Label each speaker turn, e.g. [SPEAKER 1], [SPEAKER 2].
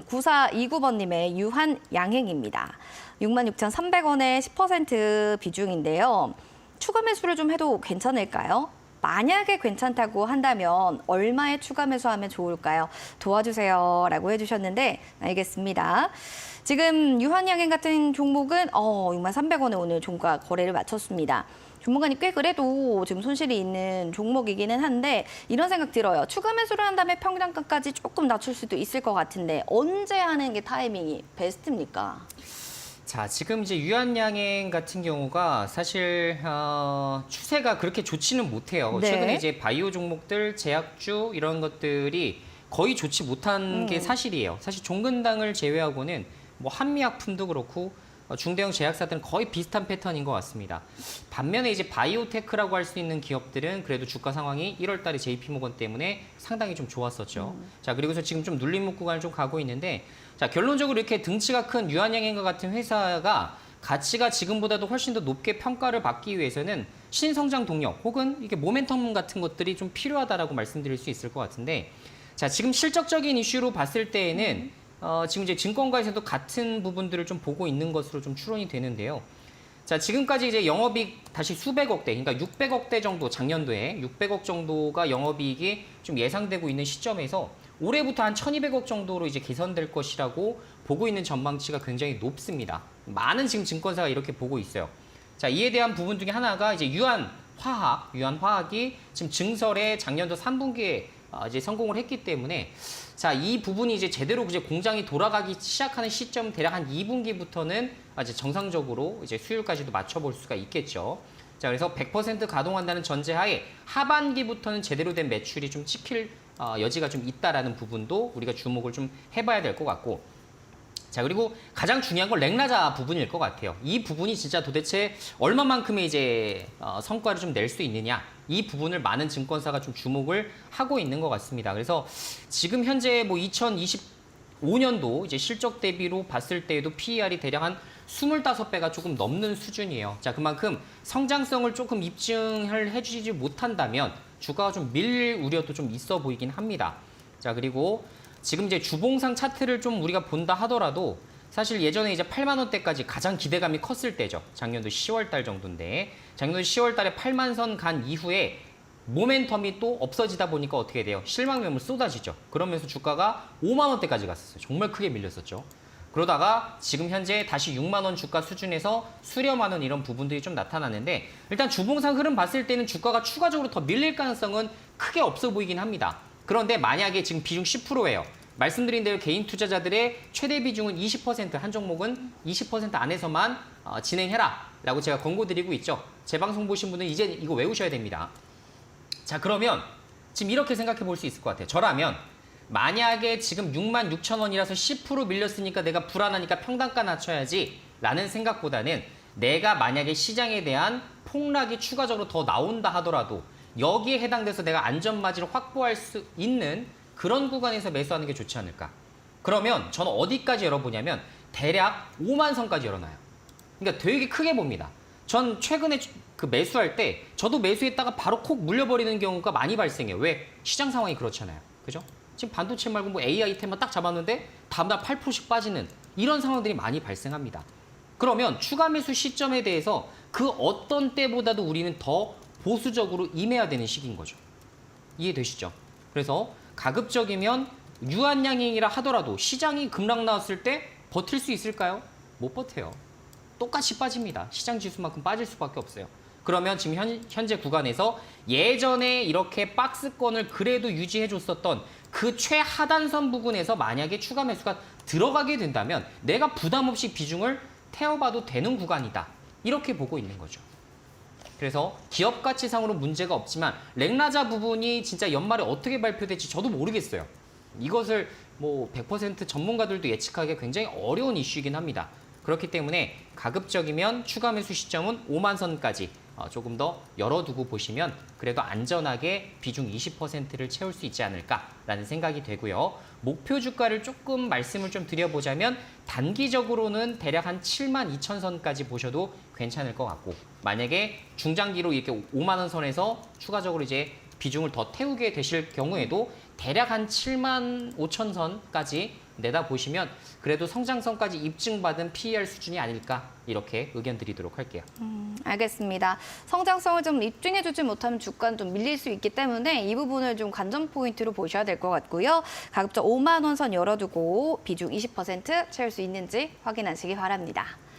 [SPEAKER 1] 9429번님의 유한 양행입니다. 66,300원에 10% 비중인데요. 추가 매수를 좀 해도 괜찮을까요? 만약에 괜찮다고 한다면 얼마에 추가 매수하면 좋을까요? 도와주세요 라고 해주셨는데 알겠습니다. 지금 유한양행 같은 종목은 63,300원에 오늘 종가 거래를 마쳤습니다. 종목간이 꽤 그래도 지금 손실이 있는 종목이기는 한데 이런 생각 들어요. 추가 매수를 한 다음에 평단가까지 조금 낮출 수도 있을 것 같은데 언제 하는 게 타이밍이 베스트입니까?
[SPEAKER 2] 자, 지금 이제 유한양행 같은 경우가 사실 추세가 그렇게 좋지는 못해요.
[SPEAKER 1] 네.
[SPEAKER 2] 최근에 이제 바이오 종목들, 제약주 이런 것들이 거의 좋지 못한 게 사실이에요. 사실 종근당을 제외하고는 뭐 한미약품도 그렇고 중대형 제약사들은 거의 비슷한 패턴인 것 같습니다. 반면에 이제 바이오테크라고 할 수 있는 기업들은 그래도 주가 상황이 1월 달에 JP모건 때문에 상당히 좀 좋았었죠. 자, 그리고서 지금 좀 눌림목 구간을 좀 가고 있는데 자, 결론적으로 이렇게 등치가 큰 유한양행과 같은 회사가 가치가 지금보다도 훨씬 더 높게 평가를 받기 위해서는 신성장 동력 혹은 이게 모멘텀 같은 것들이 좀 필요하다라고 말씀드릴 수 있을 것 같은데 자, 지금 실적적인 이슈로 봤을 때에는 지금 이제 증권가에서도 같은 부분들을 좀 보고 있는 것으로 좀 추론이 되는데요. 자, 지금까지 이제 영업이익 다시 수백억대, 그러니까 600억대 정도 작년도에 600억 정도가 영업이익이 좀 예상되고 있는 시점에서 올해부터 한 1,200억 정도로 이제 개선될 것이라고 보고 있는 전망치가 굉장히 높습니다. 많은 지금 증권사가 이렇게 보고 있어요. 자, 이에 대한 부분 중에 하나가 이제 유한화학이 지금 증설에 작년도 3분기에 이제 성공을 했기 때문에 자, 이 부분이 이제 제대로 이제 공장이 돌아가기 시작하는 시점 대략 한 2분기부터는 이제 정상적으로 이제 수율까지도 맞춰볼 수가 있겠죠. 자, 그래서 100% 가동한다는 전제하에 하반기부터는 제대로 된 매출이 좀 찍힐 여지가 좀 있다라는 부분도 우리가 주목을 좀 해봐야 될 것 같고. 자, 그리고 가장 중요한 건 렉나자 부분일 것 같아요. 이 부분이 진짜 도대체 얼마만큼의 이제 성과를 좀 낼 수 있느냐, 이 부분을 많은 증권사가 좀 주목을 하고 있는 것 같습니다. 그래서 지금 현재 뭐 2025년도 이제 실적 대비로 봤을 때에도 PER이 대략 한 25배가 조금 넘는 수준이에요. 자, 그만큼 성장성을 조금 입증을 해주지 못한다면 주가가 좀 밀릴 우려도 좀 있어 보이긴 합니다. 자, 그리고 지금 이제 주봉상 차트를 좀 우리가 본다 하더라도 사실 예전에 이제 8만 원대까지 가장 기대감이 컸을 때죠. 작년도 10월 달 정도인데 작년도 10월 달에 8만 선 간 이후에 모멘텀이 또 없어지다 보니까 어떻게 돼요? 실망 매물 쏟아지죠. 그러면서 주가가 5만 원대까지 갔었어요. 정말 크게 밀렸었죠. 그러다가 지금 현재 다시 6만 원 주가 수준에서 수렴하는 이런 부분들이 좀 나타나는데 일단 주봉상 흐름 봤을 때는 주가가 추가적으로 더 밀릴 가능성은 크게 없어 보이긴 합니다. 그런데 만약에 지금 비중 10%예요. 말씀드린 대로 개인 투자자들의 최대 비중은 20%, 한 종목은 20% 안에서만 진행해라 라고 제가 권고드리고 있죠. 제 방송 보신 분은 이제 이거 외우셔야 됩니다. 자, 그러면 지금 이렇게 생각해 볼 수 있을 것 같아요. 저라면 만약에 지금 66,000원이라서 10% 밀렸으니까 내가 불안하니까 평단가 낮춰야지 라는 생각보다는 내가 만약에 시장에 대한 폭락이 추가적으로 더 나온다 하더라도 여기에 해당돼서 내가 안전마진을 확보할 수 있는 그런 구간에서 매수하는 게 좋지 않을까. 그러면 저는 어디까지 열어보냐면 대략 5만 선까지 열어놔요. 그러니까 되게 크게 봅니다. 전 최근에 그 매수할 때 저도 매수했다가 바로 콕 물려버리는 경우가 많이 발생해요. 왜? 시장 상황이 그렇잖아요. 그죠? 지금 반도체 말고 뭐 AI 아이템만 딱 잡았는데 다음날 8%씩 빠지는 이런 상황들이 많이 발생합니다. 그러면 추가 매수 시점에 대해서 그 어떤 때보다도 우리는 더 보수적으로 임해야 되는 시기인 거죠. 이해되시죠? 그래서 가급적이면 유한양행이라 하더라도 시장이 급락 나왔을 때 버틸 수 있을까요? 못 버텨요. 똑같이 빠집니다. 시장 지수만큼 빠질 수밖에 없어요. 그러면 지금 현재 구간에서 예전에 이렇게 박스권을 그래도 유지해줬었던 그 최하단선 부근에서 만약에 추가 매수가 들어가게 된다면 내가 부담 없이 비중을 태워봐도 되는 구간이다. 이렇게 보고 있는 거죠. 그래서 기업 가치상으로 문제가 없지만 렉나자 부분이 진짜 연말에 어떻게 발표될지 저도 모르겠어요. 이것을 뭐 100% 전문가들도 예측하기 굉장히 어려운 이슈이긴 합니다. 그렇기 때문에 가급적이면 추가 매수 시점은 5만 선까지 조금 더 열어두고 보시면 그래도 안전하게 비중 20%를 채울 수 있지 않을까라는 생각이 되고요. 목표 주가를 조금 말씀을 좀 드려보자면 단기적으로는 대략 한 7만 2천 선까지 보셔도 괜찮을 것 같고 만약에 중장기로 이렇게 5만 원 선에서 추가적으로 이제 비중을 더 태우게 되실 경우에도 대략 한 7만 5천 선까지 내다보시면 그래도 성장성까지 입증받은 PER 수준이 아닐까 이렇게 의견 드리도록 할게요.
[SPEAKER 1] 알겠습니다. 성장성을 좀 입증해주지 못하면 주가는 좀 밀릴 수 있기 때문에 이 부분을 좀 관전 포인트로 보셔야 될 것 같고요. 가급적 5만 원 선 열어두고 비중 20% 채울 수 있는지 확인하시기 바랍니다.